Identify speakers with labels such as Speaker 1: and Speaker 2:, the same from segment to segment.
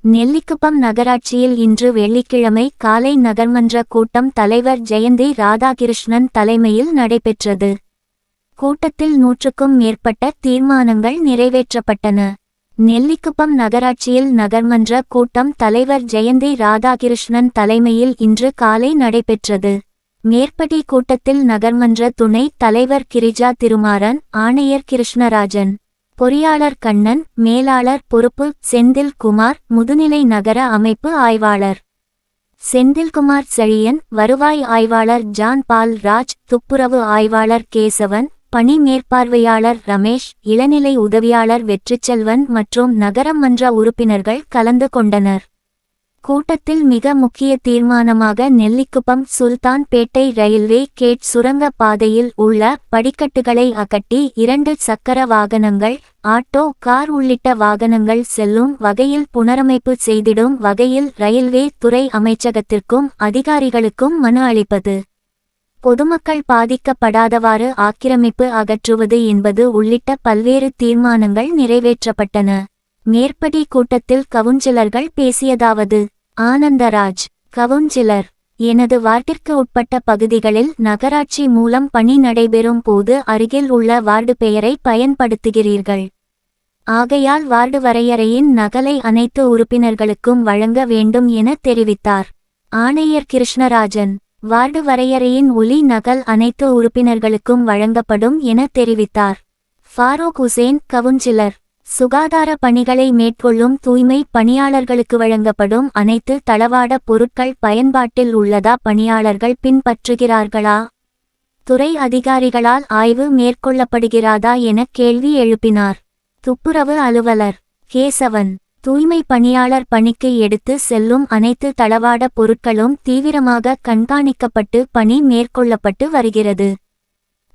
Speaker 1: நெல்லிக்குப்பம் நகராட்சியில் இன்று வெள்ளிக்கிழமை காலை நகர்மன்ற கூட்டம் தலைவர் ஜெயந்தி ராதாகிருஷ்ணன் தலைமையில் நடைபெற்றது. கூட்டத்தில் 100க்கும் மேற்பட்ட தீர்மானங்கள் நிறைவேற்றப்பட்டன. நெல்லிக்குப்பம் நகராட்சியில் நகர்மன்ற கூட்டம் தலைவர் ஜெயந்தி ராதாகிருஷ்ணன் தலைமையில் இன்று காலை நடைபெற்றது. மேற்படி கூட்டத்தில் நகர்மன்ற துணை தலைவர் கிரிஜா திருமாறன், ஆணையர் கிருஷ்ணராஜன், பொறியாளர் கண்ணன், மேலாளர் பொறுப்பு செந்தில்குமார், முதுநிலை நகர அமைப்பு ஆய்வாளர் செந்தில்குமார் செழியன், வருவாய் ஆய்வாளர் ஜான் பால் ராஜ், துப்புரவு ஆய்வாளர் கேசவன், பணி மேற்பார்வையாளர் ரமேஷ், இளநிலை உதவியாளர் வெற்றிச்செல்வன் மற்றும் நகரம் மன்ற உறுப்பினர்கள் கலந்து கொண்டனர். கூட்டத்தில் மிக முக்கிய தீர்மானமாக நெல்லிக்குப்பம் சுல்தான் பேட்டை ரயில்வே கேட் சுரங்க பாதையில் உள்ள படிக்கட்டுகளை அகற்றி 2 சக்கர வாகனங்கள், ஆட்டோ, கார் உள்ளிட்ட வாகனங்கள் செல்லும் வகையில் புனரமைப்பு செய்திடும் வகையில் ரயில்வே துறை அமைச்சகத்திற்கும் அதிகாரிகளுக்கும் மனு அளிப்பது, பொதுமக்கள் பாதிக்கப்படாதவாறு ஆக்கிரமிப்பு அகற்றுவது என்பது உள்ளிட்ட பல்வேறு தீர்மானங்கள் நிறைவேற்றப்பட்டன. மேற்படி கூட்டத்தில் கவுன்சிலர்கள் பேசியதாவது: ஆனந்தராஜ், கவுன்சிலர்: எனது வார்டிற்கு உட்பட்ட பகுதிகளில் நகராட்சி மூலம் பணி நடைபெறும் போது அருகில் உள்ள வார்டு பெயரை பயன்படுத்துகிறீர்கள். ஆகையால் வார்டு வரையறையின் நகலை அனைத்து உறுப்பினர்களுக்கும் வழங்க வேண்டும் என தெரிவித்தார். ஆணையர் கிருஷ்ணராஜன்: வார்டு வரையறையின் ஒலி நகல் அனைத்து உறுப்பினர்களுக்கும் வழங்கப்படும் என தெரிவித்தார். ஃபாரூக் ஹுசேன், கவுன்சிலர்: சுகாதார பணிகளை மேற்கொள்ளும் தூய்மை பணியாளர்களுக்கு வழங்கப்படும் அனைத்து தளவாட பொருட்கள் பயன்பாட்டில் உள்ளதா, பணியாளர்கள் பின்பற்றுகிறார்களா, துறை அதிகாரிகளால் ஆய்வு மேற்கொள்ளப்படுகிறதா என கேள்வி எழுப்பினார். துப்புரவு அலுவலர் கேசவன்: தூய்மை பணியாளர் பணிக்கு எடுத்து செல்லும் அனைத்து தளவாட பொருட்களும் தீவிரமாக கண்காணிக்கப்பட்டு பணி மேற்கொள்ளப்பட்டு வருகிறது.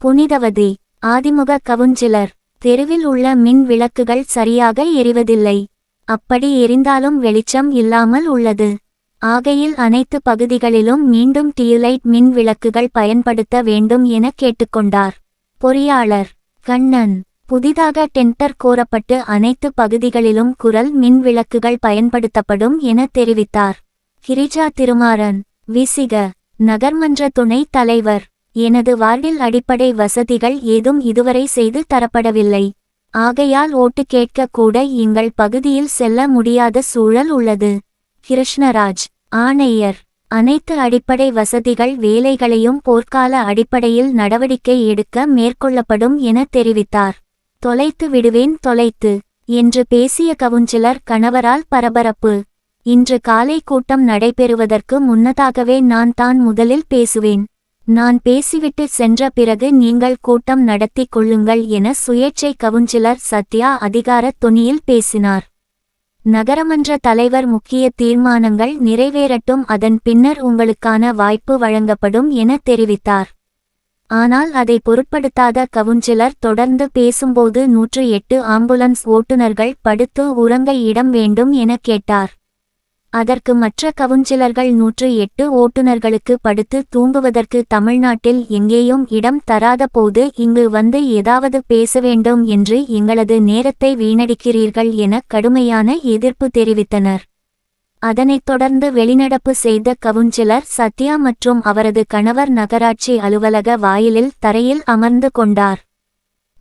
Speaker 1: புனிதவதி: ஆதிமுக கவுன்சிலர்: தெருவில் உள்ள மின் விளக்குகள் சரியாக எரிவதில்லை. அப்படி எரிந்தாலும் வெளிச்சம் இல்லாமல் உள்ளது. ஆகையில் அனைத்து பகுதிகளிலும் மீண்டும் டியூலைட் மின் விளக்குகள் பயன்படுத்த வேண்டும் என கேட்டுக்கொண்டார். பொறியாளர் கண்ணன்: புதிதாக டெண்டர் கோரப்பட்டு அனைத்து பகுதிகளிலும் குரல் மின் விளக்குகள் பயன்படுத்தப்படும் என தெரிவித்தார். கிரிஜா திருமாறன், விசிக நகர்மன்ற துணை தலைவர்: எனது வார்டில் அடிப்படை வசதிகள் ஏதும் இதுவரை செய்து தரப்படவில்லை. ஆகையால் ஓட்டு கேட்க கூட எங்கள் பகுதியில் செல்ல முடியாத சூழல் உள்ளது. கிருஷ்ணராஜ், ஆணையர்: அனைத்து அடிப்படை வசதிகள் வேலைகளையும் போர்க்கால அடிப்படையில் நடவடிக்கை எடுக்க மேற்கொள்ளப்படும் என தெரிவித்தார். தொலைத்து விடுவேன் தொலைத்து என்று பேசிய கவுன்சிலர் கணவரால் பரபரப்பு: இன்று காலை கூட்டம் நடைபெறுவதற்கு முன்னதாகவே நான் தான் முதலில் பேசுவேன். நான் பேசிவிட்டு சென்ற பிறகு நீங்கள் கூட்டம் நடத்தி கொள்ளுங்கள் என சுயேட்சை கவுன்சிலர் சத்யா அதிகார தொனியில் பேசினார். நகரமன்ற தலைவர்: முக்கிய தீர்மானங்கள் நிறைவேறட்டும், அதன் பின்னர் உங்களுக்கான வாய்ப்பு வழங்கப்படும் என தெரிவித்தார். ஆனால் அதை பொருட்படுத்தாத கவுன்சிலர் தொடர்ந்து பேசும்போது 108 ஆம்புலன்ஸ் ஓட்டுநர்கள் படுத்து உறங்க இடம் வேண்டும் என கேட்டார். அதற்கு மற்ற கவுன்சிலர்கள் 108 ஓட்டுநர்களுக்கு படுத்து தூங்குவதற்கு தமிழ்நாட்டில் எங்கேயும் இடம் தராத போது இங்கு வந்து ஏதாவது பேச வேண்டும் என்று எங்களது நேரத்தை வீணடிக்கிறீர்கள் என கடுமையான எதிர்ப்பு தெரிவித்தனர். அதனைத் தொடர்ந்து வெளிநடப்பு செய்த கவுன்சிலர் சத்யா மற்றும் அவரது கணவர் நகராட்சி அலுவலக வாயிலில் தரையில் அமர்ந்து கொண்டார்.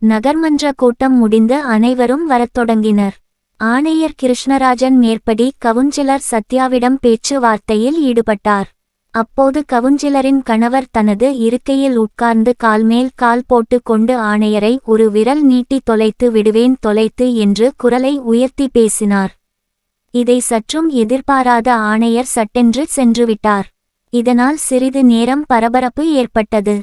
Speaker 1: நகர்மன்ற கூட்டம் முடிந்து அனைவரும் வரத் தொடங்கினர். ஆணையர் கிருஷ்ணராஜன் மேற்படி கவுன்சிலர் சத்யாவிடம் பேச்சுவார்த்தையில் ஈடுபட்டார். அப்போது கவுன்சிலரின் கணவர் தனது இருக்கையில் உட்கார்ந்து கால்மேல் கால் போட்டு கொண்டு ஆணையரை ஒரு விரல் நீட்டி தொலைத்து விடுவேன் தொலைத்து என்று குரலை உயர்த்தி பேசினார். இதை சற்றும் எதிர்பாராத ஆணையர் சட்டென்று சென்றுவிட்டார். இதனால் சிறிது நேரம் பரபரப்பு ஏற்பட்டது.